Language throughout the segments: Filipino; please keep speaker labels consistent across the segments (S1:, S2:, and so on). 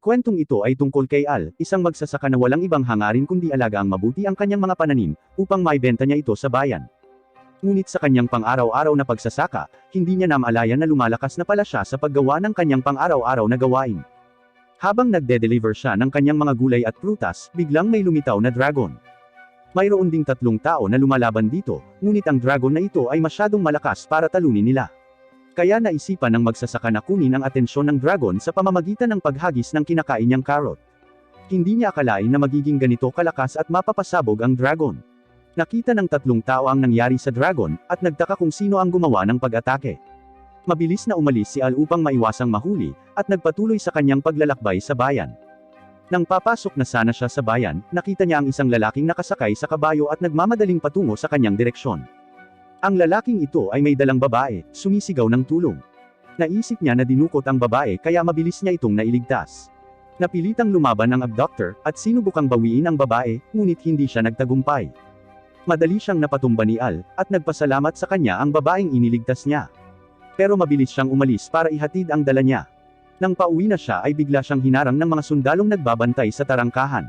S1: kwentong ito ay tungkol kay Al, isang magsasaka na walang ibang hangarin kundi alagaan mabuti ang kanyang mga pananim, upang maibenta niya ito sa bayan. Ngunit sa kanyang pang-araw-araw na pagsasaka, hindi niya namalayan na lumalakas na pala siya sa paggawa ng kanyang pang-araw-araw na gawain. Habang nagde-deliver siya ng kanyang mga gulay at prutas, biglang may lumitaw na dragon. Mayroon ding 3 tao na lumalaban dito, ngunit ang dragon na ito ay masyadong malakas para talunin nila. Kaya naisipan ng magsasaka na kunin ang atensyon ng dragon sa pamamagitan ng paghagis ng kinakain niyang carrot. Hindi niya akalain na magiging ganito kalakas at mapapasabog ang dragon. Nakita ng 3 tao ang nangyari sa dragon, at nagtaka kung sino ang gumawa ng pag-atake. Mabilis na umalis si Al upang maiwasang mahuli, at nagpatuloy sa kanyang paglalakbay sa bayan. Nang papasok na sana siya sa bayan, nakita niya ang isang lalaking nakasakay sa kabayo at nagmamadaling patungo sa kanyang direksyon. Ang lalaking ito ay may dalang babae, sumisigaw ng tulong. Naisip niya na dinukot ang babae kaya mabilis niya itong nailigtas. Napilitang lumaban ang abductor, at sinubukang bawiin ang babae, ngunit hindi siya nagtagumpay. Madali siyang napatumba ni Al, at nagpasalamat sa kanya ang babaeng iniligtas niya. Pero mabilis siyang umalis para ihatid ang dala niya. Nang pauwi na siya ay bigla siyang hinarang ng mga sundalong nagbabantay sa tarangkahan.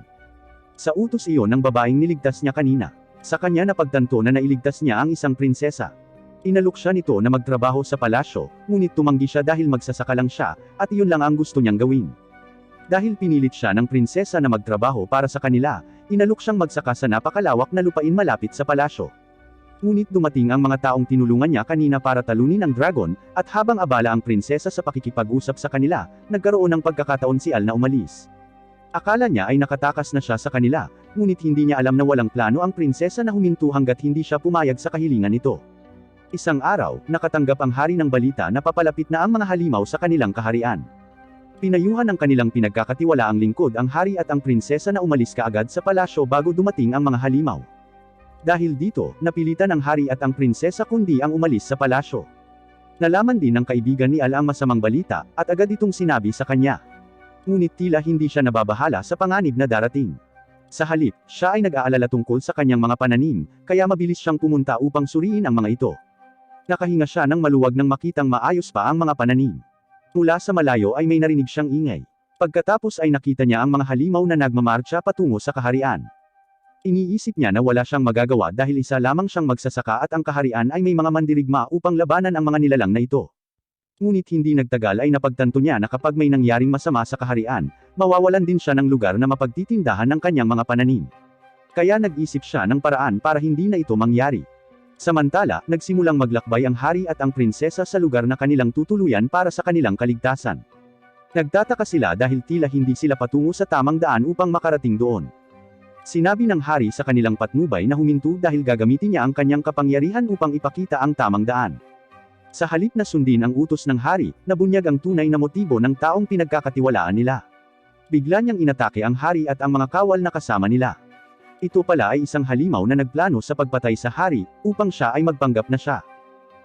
S1: Sa utos iyon ng babaeng niligtas niya kanina. Sa kanya napagtanto na nailigtas niya ang isang prinsesa. Inalok siya nito na magtrabaho sa palasyo, ngunit tumanggi siya dahil magsasaka lang siya, at iyon lang ang gusto niyang gawin. Dahil pinilit siya ng prinsesa na magtrabaho para sa kanila, inalok siyang magsaka sa napakalawak na lupain malapit sa palasyo. Ngunit dumating ang mga taong tinulungan niya kanina para talunin ang dragon, at habang abala ang prinsesa sa pakikipag-usap sa kanila, nagkaroon ng pagkakataon si Al na umalis. Akala niya ay nakatakas na siya sa kanila, ngunit hindi niya alam na walang plano ang prinsesa na huminto hanggat hindi siya pumayag sa kahilingan nito. Isang araw, nakatanggap ang hari ng balita na papalapit na ang mga halimaw sa kanilang kaharian. Pinayuhan ng kanilang pinagkakatiwalaang lingkod ang hari at ang prinsesa na umalis kaagad sa palasyo bago dumating ang mga halimaw. Dahil dito, napilitan ang hari at ang prinsesa kundi ang umalis sa palasyo. Nalaman din ng kaibigan ni Al ang masamang balita, at agad itong sinabi sa kanya. Ngunit tila hindi siya nababahala sa panganib na darating. Sa halip, siya ay nag-aalala tungkol sa kanyang mga pananim, kaya mabilis siyang pumunta upang suriin ang mga ito. Nakahinga siya ng maluwag nang makitang maayos pa ang mga pananim. Mula sa malayo ay may narinig siyang ingay. Pagkatapos ay nakita niya ang mga halimaw na nagmamarcha patungo sa kaharian. Iniisip niya na wala siyang magagawa dahil isa lamang siyang magsasaka at ang kaharian ay may mga mandirigma upang labanan ang mga nilalang na ito. Ngunit hindi nagtagal ay napagtanto niya na kapag may nangyaring masama sa kaharian, mawawalan din siya ng lugar na mapagtitindahan ng kanyang mga pananim. Kaya nag-isip siya ng paraan para hindi na ito mangyari. Samantala, nagsimulang maglakbay ang hari at ang prinsesa sa lugar na kanilang tutuluyan para sa kanilang kaligtasan. Nagtataka sila dahil tila hindi sila patungo sa tamang daan upang makarating doon. Sinabi ng hari sa kanilang patnubay na huminto dahil gagamitin niya ang kanyang kapangyarihan upang ipakita ang tamang daan. Sa halip na sundin ang utos ng hari, nabunyag ang tunay na motibo ng taong pinagkakatiwalaan nila. Bigla niyang inatake ang hari at ang mga kawal na kasama nila. Ito pala ay isang halimaw na nagplano sa pagpatay sa hari, upang siya ay magpanggap na siya.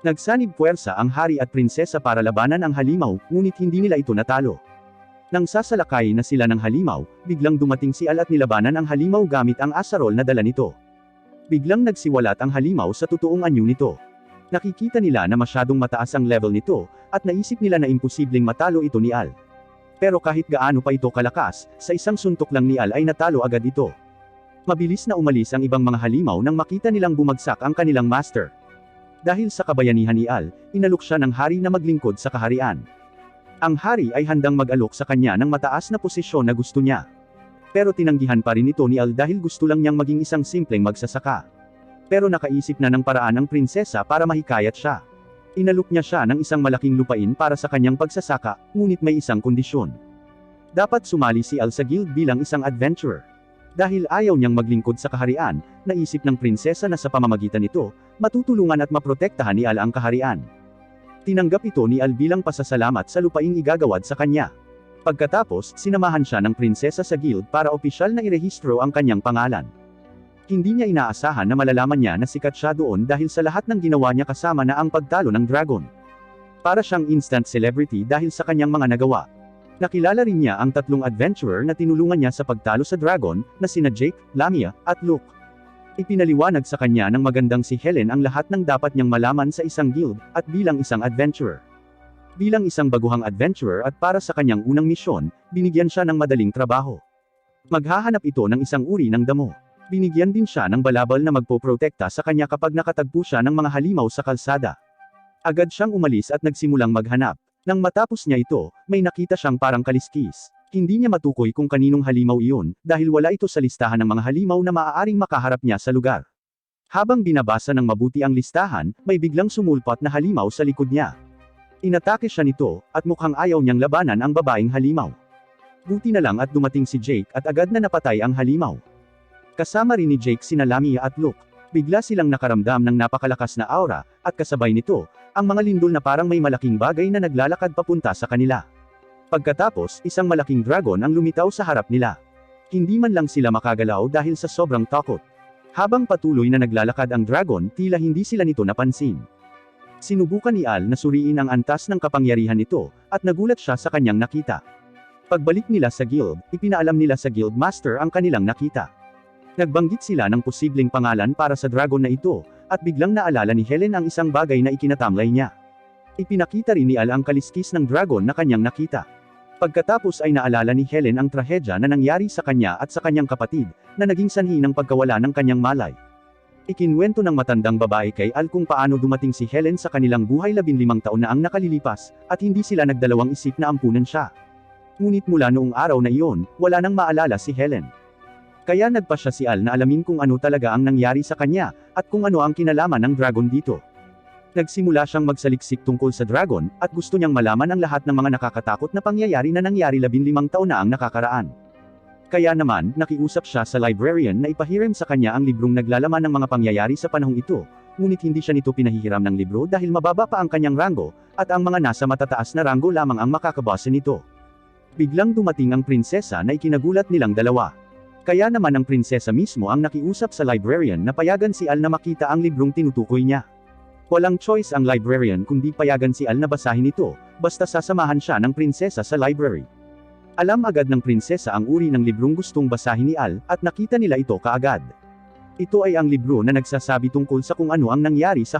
S1: Nagsanib puwersa ang hari at prinsesa para labanan ang halimaw, ngunit hindi nila ito natalo. Nang sasalakay na sila ng halimaw, biglang dumating si Al at nilabanan ang halimaw gamit ang asarol na dala nito. Biglang nagsiwalat ang halimaw sa totoong anyo nito. Nakikita nila na masyadong mataas ang level nito, at naisip nila na imposibleng matalo ito ni Al. Pero kahit gaano pa ito kalakas, sa isang suntok lang ni Al ay natalo agad ito. Mabilis na umalis ang ibang mga halimaw nang makita nilang bumagsak ang kanilang master. Dahil sa kabayanihan ni Al, inalok siya ng hari na maglingkod sa kaharian. Ang hari ay handang mag-alok sa kanya ng mataas na posisyon na gusto niya. Pero tinanggihan pa rin ito ni Al dahil gusto lang niyang maging isang simpleng magsasaka. Pero nakaisip na ng paraan ang prinsesa para mahikayat siya. Inalok niya siya ng isang malaking lupain para sa kanyang pagsasaka, ngunit may isang kondisyon. Dapat sumali si Al sa guild bilang isang adventurer. Dahil ayaw niyang maglingkod sa kaharian, naisip ng prinsesa na sa pamamagitan nito, matutulungan at maprotektahan ni Al ang kaharian. Tinanggap ito ni Al bilang pasasalamat sa lupaing igagawad sa kanya. Pagkatapos, sinamahan siya ng prinsesa sa guild para opisyal na irehistro ang kanyang pangalan. Hindi niya inaasahan na malalaman niya na sikat siya doon dahil sa lahat ng ginawa niya kasama na ang pagtalo ng dragon. Para siyang instant celebrity dahil sa kanyang mga nagawa. Nakilala rin niya ang 3 adventurer na tinulungan niya sa pagtalo sa dragon, na sina Jake, Lamia, at Luke. Ipinaliwanag sa kanya ng magandang si Helen ang lahat ng dapat niyang malaman sa isang guild, at bilang isang adventurer. Bilang isang baguhang adventurer at para sa kanyang unang misyon, binigyan siya ng madaling trabaho. Maghahanap ito ng isang uri ng damo. Binigyan din siya ng balabal na magpoprotekta sa kanya kapag nakatagpo siya ng mga halimaw sa kalsada. Agad siyang umalis at nagsimulang maghanap. Nang matapos niya ito, may nakita siyang parang kaliskis. Hindi niya matukoy kung kaninong halimaw iyon, dahil wala ito sa listahan ng mga halimaw na maaaring makaharap niya sa lugar. Habang binabasa ng mabuti ang listahan, may biglang sumulpat na halimaw sa likod niya. Inatake siya nito, at mukhang ayaw niyang labanan ang babaeng halimaw. Buti na lang at dumating si Jake at agad na napatay ang halimaw. Kasama rin ni Jake sina Lamia at Luke. Bigla silang nakaramdam ng napakalakas na aura, at kasabay nito, ang mga lindol na parang may malaking bagay na naglalakad papunta sa kanila. Pagkatapos, isang malaking dragon ang lumitaw sa harap nila. Hindi man lang sila makagalaw dahil sa sobrang takot. Habang patuloy na naglalakad ang dragon, tila hindi sila nito napansin. Sinubukan ni Al na suriin ang antas ng kapangyarihan nito, at nagulat siya sa kanyang nakita. Pagbalik nila sa guild, ipinaalam nila sa guild master ang kanilang nakita. Nagbanggit sila ng posibleng pangalan para sa dragon na ito, at biglang naalala ni Helen ang isang bagay na ikinatamlay niya. Ipinakita rin ni Al ang kaliskis ng dragon na kanyang nakita. Pagkatapos ay naalala ni Helen ang trahedya na nangyari sa kanya at sa kanyang kapatid, na naging sanhi ng pagkawala ng kanyang malay. Ikinwento ng matandang babae kay Al kung paano dumating si Helen sa kanilang buhay 15 taon na ang nakalilipas, at hindi sila nagdalawang isip na ampunan siya. Ngunit mula noong araw na iyon, wala nang maalala si Helen. Kaya nagpasya si Al na alamin kung ano talaga ang nangyari sa kanya, at kung ano ang kinalaman ng dragon dito. Nagsimula siyang magsaliksik tungkol sa dragon, at gusto niyang malaman ang lahat ng mga nakakatakot na pangyayari na nangyari 15 taon na ang nakakaraan. Kaya naman, nakiusap siya sa librarian na ipahiram sa kanya ang librong naglalaman ng mga pangyayari sa panahong ito, ngunit hindi siya nito pinahihiram ng libro dahil mababa pa ang kanyang rango, at ang mga nasa matataas na rango lamang ang makakabasa nito. Biglang dumating ang prinsesa na ikinagulat nilang dalawa. Kaya naman ang prinsesa mismo ang nakiusap sa librarian na payagan si Al na makita ang librong tinutukoy niya. Walang choice ang librarian kundi payagan si Al na basahin ito, basta sasamahan siya ng prinsesa sa library. Alam agad ng prinsesa ang uri ng librong gustong basahin ni Al, at nakita nila ito kaagad. Ito ay ang libro na nagsasabi tungkol sa kung ano ang nangyari sa